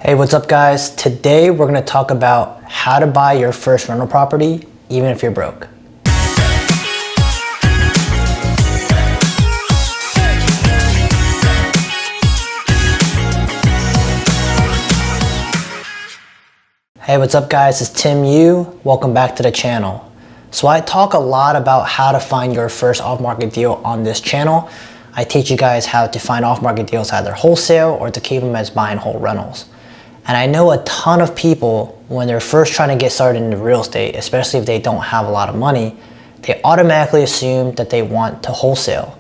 Hey, what's up guys? Today we're going to talk about how to buy your first rental property even if you're broke. Hey, what's up guys? It's Tim Yu. Welcome back to the channel. So I talk a lot about how to find your first off-market deal on this channel. I teach you guys how to find off-market deals either wholesale or to keep them as buy and hold rentals. And I know a ton of people, when they're first trying to get started into real estate, especially if they don't have a lot of money, they automatically assume that they want to wholesale.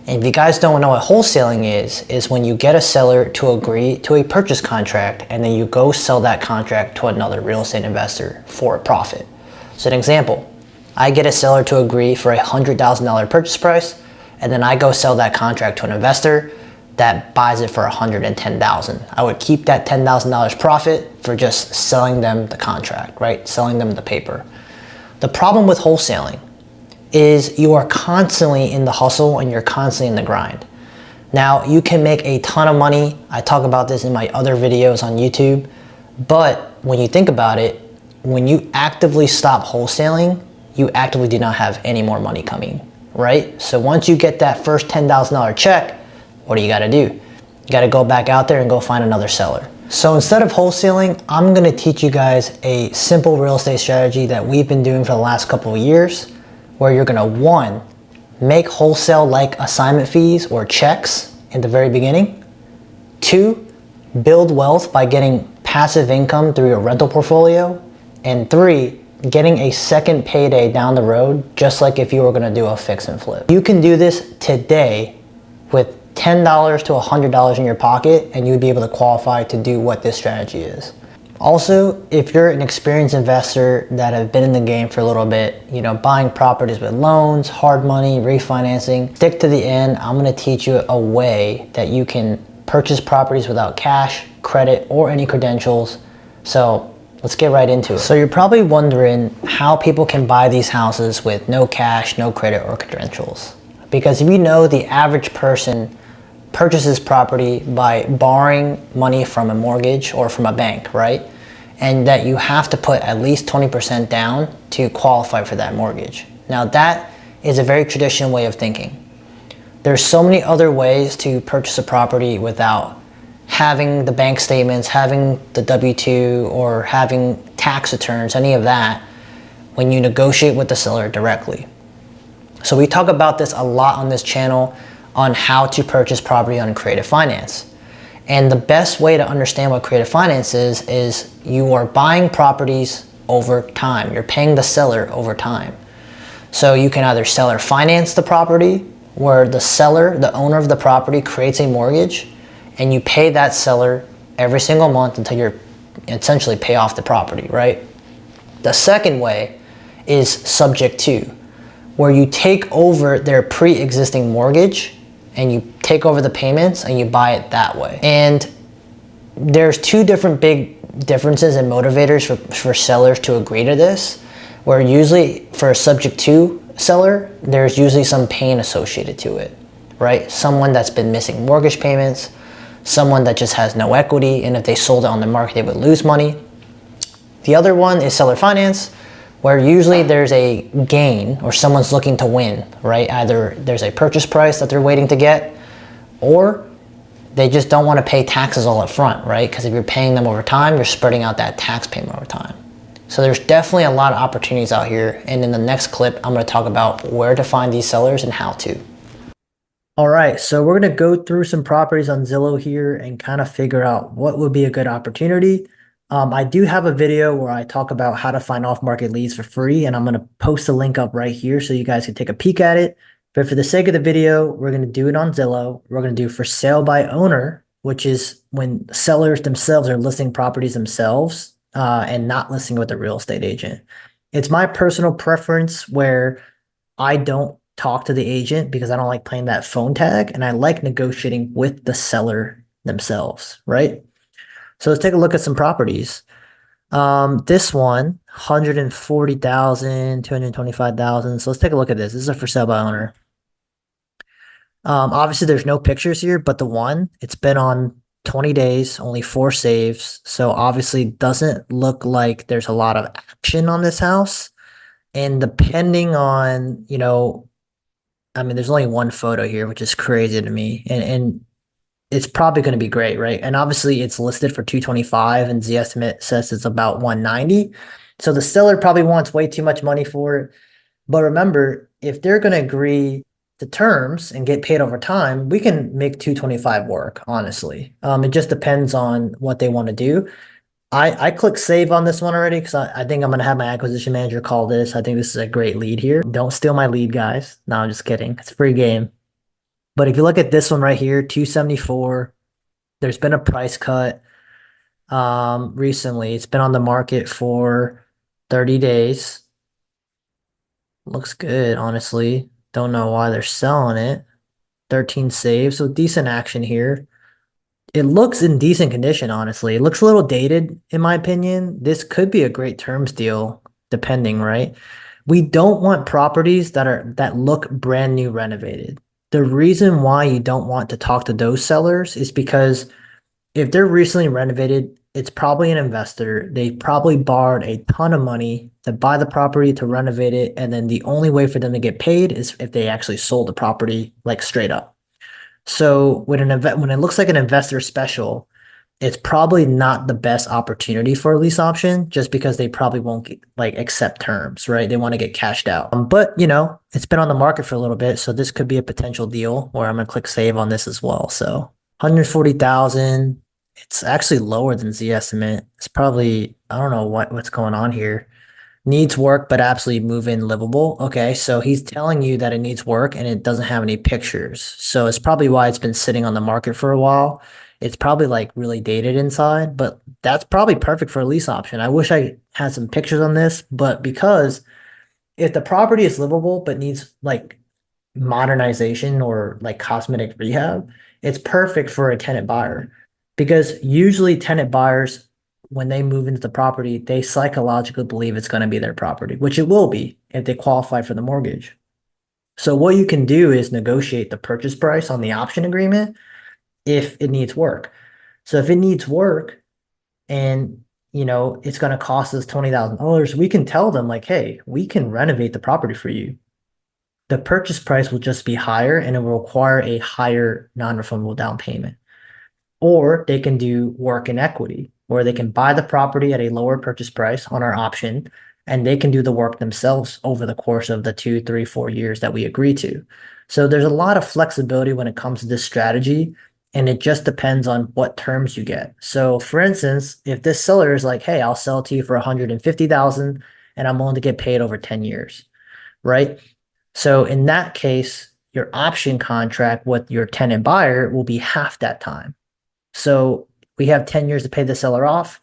And if you guys don't know what wholesaling is when you get a seller to agree to a purchase contract and then you go sell that contract to another real estate investor for a profit. So an example, I get a seller to agree for a $100,000 purchase price, and then I go sell that contract to an investor that buys it for $110,000. I would keep that $10,000 profit for just selling them the contract, right? Selling them the paper. The problem with wholesaling is you are constantly in the hustle and you're constantly in the grind. Now, you can make a ton of money. I talk about this in my other videos on YouTube, but when you think about it, when you actively stop wholesaling, you actively do not have any more money coming, right? So once you get that first $10,000 check, what do you got to do? You got to go back out there and go find another seller. So instead of wholesaling, I'm going to teach you guys a simple real estate strategy that we've been doing for the last couple of years, where you're going to, one, make wholesale like assignment fees or checks in the very beginning. Two, build wealth by getting passive income through your rental portfolio. And three, getting a second payday down the road, just like if you were going to do a fix and flip. You can do this today with $10 to $100 in your pocket, and you'd be able to qualify to do what this strategy is. Also, if you're an experienced investor that have been in the game for a little bit, buying properties with loans, hard money, refinancing, stick to the end. I'm going to teach you a way that you can purchase properties without cash, credit, or any credentials. So let's get right into it. So you're probably wondering how people can buy these houses with no cash, no credit, or credentials. Because if you know the average person purchases property by borrowing money from a mortgage or from a bank, right? And that you have to put at least 20% down to qualify for that mortgage. Now that is a very traditional way of thinking. There's so many other ways to purchase a property without having the bank statements, having the W-2, or having tax returns, any of that, when you negotiate with the seller directly. So we talk about this a lot on this channel on how to purchase property on creative finance. And the best way to understand what creative finance is you are buying properties over time. You're paying the seller over time. So you can either seller finance the property, where the seller, the owner of the property, creates a mortgage and you pay that seller every single month until you essentially pay off the property, right? The second way is subject to, where you take over their pre-existing mortgage and you take over the payments and you buy it that way. And there's two different big differences and motivators for sellers to agree to this, where usually for a subject to seller, there's usually some pain associated to it, right? Someone that's been missing mortgage payments, someone that just has no equity, and if they sold it on the market, they would lose money. The other one is seller finance, where usually there's a gain or someone's looking to win, right? Either there's a purchase price that they're waiting to get, or they just don't want to pay taxes all up front, right? Because if you're paying them over time, you're spreading out that tax payment over time. So there's definitely a lot of opportunities out here. And in the next clip, I'm going to talk about where to find these sellers and how to. All right, so we're going to go through some properties on Zillow here and kind of figure out what would be a good opportunity. I do have a video where I talk about how to find off-market leads for free, and I'm going to post a link up right here so you guys can take a peek at it. But for the sake of the video, we're going to do it on Zillow. We're going to do for sale by owner, which is when sellers themselves are listing properties themselves and not listing with a real estate agent. It's my personal preference where I don't talk to the agent because I don't like playing that phone tag, and I like negotiating with the seller themselves, right? So let's take a look at some properties. This one, 140,000, 225,000. So let's take a look at this. This is a for sale by owner. Obviously there's no pictures here, but the one, it's been on 20 days, only 4 saves. So obviously doesn't look like there's a lot of action on this house. And depending on, I mean, there's only one photo here, which is crazy to me. And it's probably going to be great, right? And obviously it's listed for 225 and the estimate says it's about 190. So the seller probably wants way too much money for it. But remember, if they're going to agree to terms and get paid over time, we can make 225 work, honestly. It just depends on what they want to do. I click save on this one already because I think I'm going to have my acquisition manager call this. I think this is a great lead here. Don't steal my lead, guys. No, I'm just kidding. It's a free game. But if you look at this one right here, 274, there's been a price cut recently. It's been on the market for 30 days. Looks good, honestly. Don't know why they're selling it. 13 saves, so decent action here. It looks in decent condition, honestly. It looks a little dated, in my opinion. This could be a great terms deal, depending, right? We don't want properties that look brand new renovated. The reason why you don't want to talk to those sellers is because if they're recently renovated, it's probably an investor. They probably borrowed a ton of money to buy the property, to renovate it, and then the only way for them to get paid is if they actually sold the property, like straight up. So when it looks like an investor special, it's probably not the best opportunity for a lease option just because they probably won't accept terms, right? They want to get cashed out. But it's been on the market for a little bit, so this could be a potential deal where I'm gonna click save on this as well. So 140,000. It's actually lower than Z estimate. It's probably, I don't know what's going on here. Needs work, but absolutely move-in livable. Okay, so he's telling you that it needs work and it doesn't have any pictures. So it's probably why it's been sitting on the market for a while. It's probably like really dated inside, but that's probably perfect for a lease option. I wish I had some pictures on this, but because if the property is livable but needs like modernization or like cosmetic rehab, it's perfect for a tenant buyer because usually tenant buyers, when they move into the property, they psychologically believe it's going to be their property, which it will be if they qualify for the mortgage. So what you can do is negotiate the purchase price on the option agreement if it needs work. So if it needs work and it's going to cost us $20,000, we can tell them like, hey, we can renovate the property for you. The purchase price will just be higher and it will require a higher non-refundable down payment. Or they can do work in equity, where they can buy the property at a lower purchase price on our option, and they can do the work themselves over the course of the 2, 3, 4 years that we agree to. So there's a lot of flexibility when it comes to this strategy, and it just depends on what terms you get. So for instance, if this seller is like, hey, I'll sell it to you for 150,000 and I'm willing to get paid over 10 years, right? So in that case, your option contract with your tenant buyer will be half that time. So we have 10 years to pay the seller off.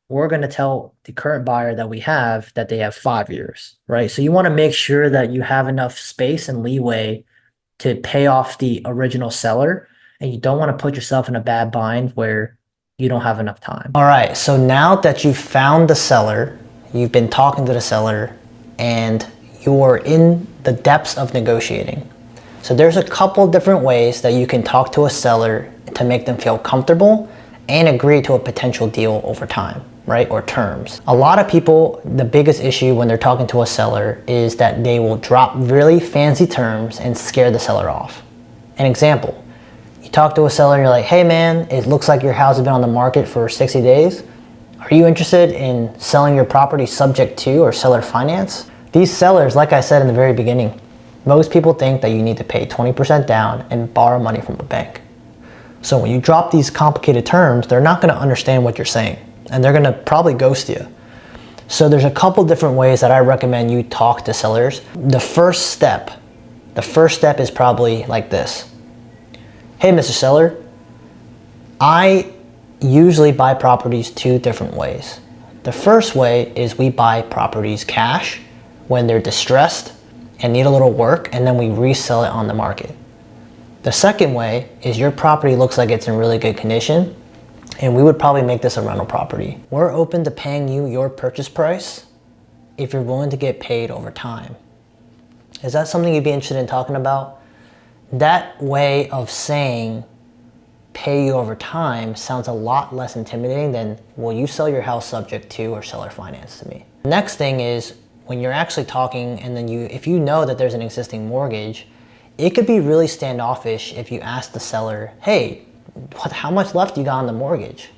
We're going to tell the current buyer that we have that they have 5 years, right? So you want to make sure that you have enough space and leeway to pay off the original seller, and you don't want to put yourself in a bad bind where you don't have enough time. All right, so now that you've found the seller, you've been talking to the seller, and you're in the depths of negotiating. So there's a couple different ways that you can talk to a seller to make them feel comfortable and agree to a potential deal over time, right? Or terms. A lot of people, the biggest issue when they're talking to a seller is that they will drop really fancy terms and scare the seller off. An example, you talk to a seller and you're like, hey man, it looks like your house has been on the market for 60 days. Are you interested in selling your property subject to or seller finance? These sellers, like I said in the very beginning, most people think that you need to pay 20% down and borrow money from a bank. So when you drop these complicated terms, they're not going to understand what you're saying, and they're going to probably ghost you. So there's a couple different ways that I recommend you talk to sellers. The first step is probably like this. Hey, Mr. Seller, I usually buy properties 2 different ways. The first way is we buy properties cash when they're distressed and need a little work, and then we resell it on the market. The second way is your property looks like it's in really good condition, and we would probably make this a rental property. We're open to paying you your purchase price if you're willing to get paid over time. Is that something you'd be interested in talking about? That way of saying pay you over time sounds a lot less intimidating than will you sell your house subject to or seller finance to me. Next thing is when you're actually talking and then if you know that there's an existing mortgage, it could be really standoffish if you ask the seller, hey, how much left you got on the mortgage?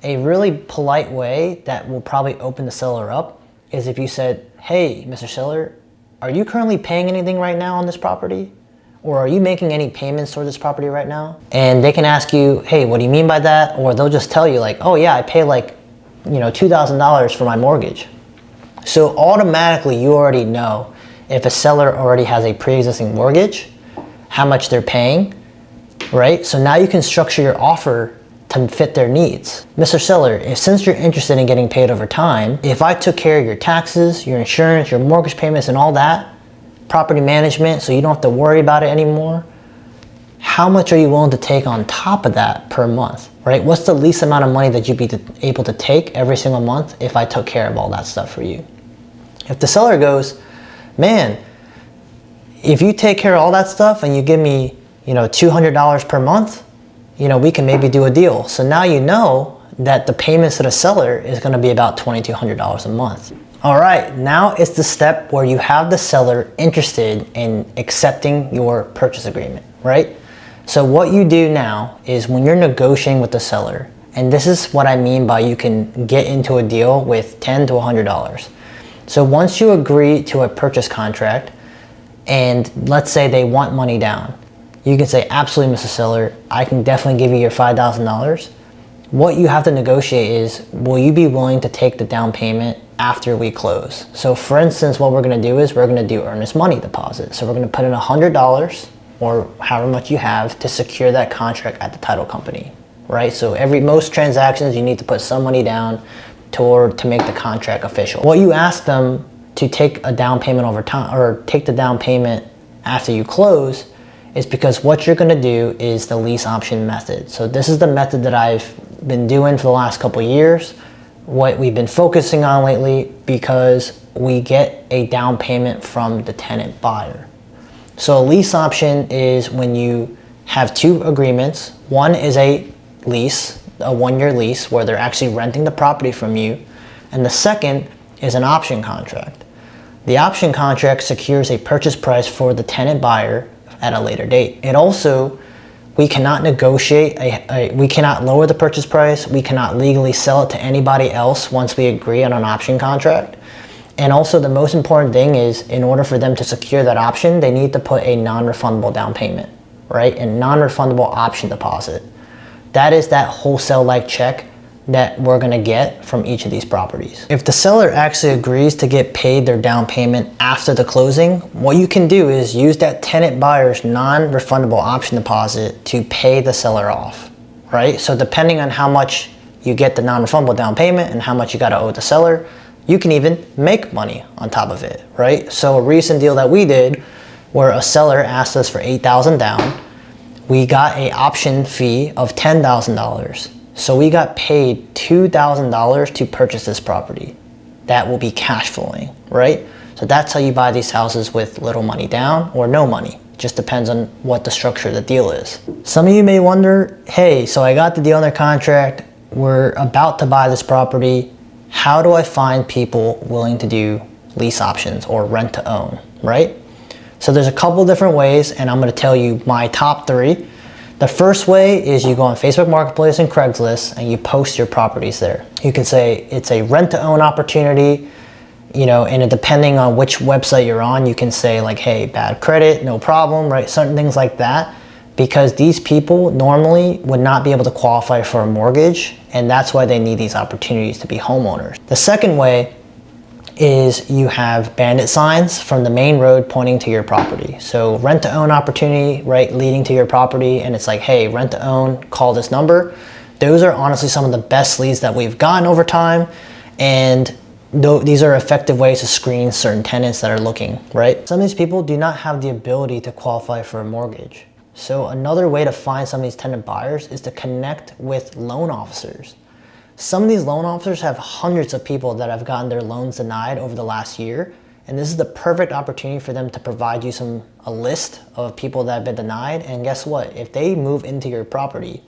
A really polite way that will probably open the seller up is if you said, hey, Mr. Seller, are you currently paying anything right now on this property? Or are you making any payments toward this property right now? And they can ask you, hey, what do you mean by that? Or they'll just tell you like, oh yeah, I pay like, $2,000 for my mortgage. So automatically you already know if a seller already has a pre-existing mortgage, how much they're paying, right? So now you can structure your offer to fit their needs. Mr. Seller, since you're interested in getting paid over time, if I took care of your taxes, your insurance, your mortgage payments and all that, property management, so you don't have to worry about it anymore, how much are you willing to take on top of that per month, right? What's the least amount of money that you'd be able to take every single month if I took care of all that stuff for you? If the seller goes, man, if you take care of all that stuff and you give me, $200 per month, we can maybe do a deal. So now you know that the payments to the seller is gonna be about $2,200 a month. All right, now it's the step where you have the seller interested in accepting your purchase agreement, right? So what you do now is when you're negotiating with the seller, and this is what I mean by you can get into a deal with $10 to $100. So once you agree to a purchase contract, and let's say they want money down, you can say, absolutely, Mr. Seller, I can definitely give you your $5,000. What you have to negotiate is, will you be willing to take the down payment after we close? So for instance, what we're gonna do is we're gonna do earnest money deposit. So we're gonna put in $100 or however much you have to secure that contract at the title company, right? So most transactions, you need to put some money down to make the contract official. What you ask them to take a down payment over time, or take the down payment after you close, is because what you're gonna do is the lease option method. So this is the method that I've been doing for the last couple of years, what we've been focusing on lately, because we get a down payment from the tenant buyer. So a lease option is when you have two agreements. One is a lease, a 1-year lease where they're actually renting the property from you. And the second is an option contract. The option contract secures a purchase price for the tenant buyer at a later date. It also, we cannot negotiate, we cannot lower the purchase price. We cannot legally sell it to anybody else once we agree on an option contract. And also the most important thing is, in order for them to secure that option, they need to put a non-refundable down payment, right? A non-refundable option deposit. That is that wholesale-like check that we're gonna get from each of these properties. If the seller actually agrees to get paid their down payment after the closing, what you can do is use that tenant buyer's non-refundable option deposit to pay the seller off, right? So depending on how much you get the non-refundable down payment and how much you gotta owe the seller, you can even make money on top of it, right? So a recent deal that we did where a seller asked us for $8,000 down, we got an option fee of $10,000. So we got paid $2,000 to purchase this property. That will be cash flowing, right? So that's how you buy these houses with little money down or no money. Just depends on what the structure of the deal is. Some of you may wonder, hey, so I got the deal under contract, we're about to buy this property. How do I find people willing to do lease options or rent to own, right? So there's a couple different ways, and I'm gonna tell you my top 3. The first way is you go on Facebook Marketplace and Craigslist and you post your properties there. You can say it's a rent to own opportunity, and depending on which website you're on, you can say like, hey, bad credit, no problem, right? Certain things like that, because these people normally would not be able to qualify for a mortgage, and that's why they need these opportunities to be homeowners. The second way is you have bandit signs from the main road pointing to your property. So rent to own opportunity, right, leading to your property, and it's like, hey, rent to own, call this number. Those are honestly some of the best leads that we've gotten over time, and these are effective ways to screen certain tenants that are looking, right? Some of these people do not have the ability to qualify for a mortgage. So another way to find some of these tenant buyers is to connect with loan officers. Some of these loan officers have hundreds of people that have gotten their loans denied over the last year, and this is the perfect opportunity for them to provide you a list of people that have been denied. And guess what? If they move into your property,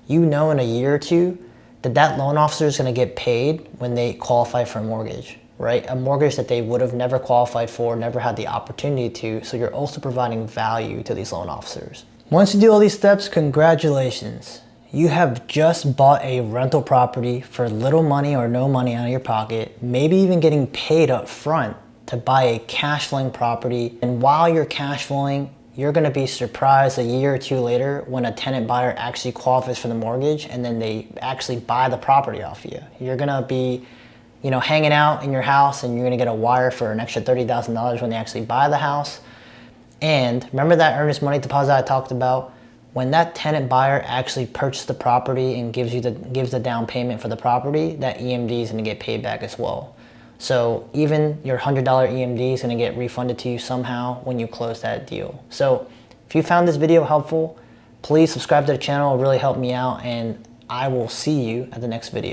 you know in a year or two that that loan officer is going to get paid when they qualify for a mortgage, right? A mortgage that they would have never qualified for, never had the opportunity to. So you're also providing value to these loan officers. Once you do all these steps, congratulations. You have just bought a rental property for little money or no money out of your pocket, maybe even getting paid up front to buy a cash flowing property. And while you're cash flowing, you're gonna be surprised a year or two later when a tenant buyer actually qualifies for the mortgage and then they actually buy the property off you. You're gonna be, hanging out in your house and you're gonna get a wire for an extra $30,000 when they actually buy the house. And remember that earnest money deposit I talked about? When that tenant buyer actually purchased the property and gives the down payment for the property, that EMD is gonna get paid back as well. So even your $100 EMD is going to get refunded to you somehow when you close that deal. So if you found this video helpful, please subscribe to the channel. It will really help me out, and I will see you at the next video.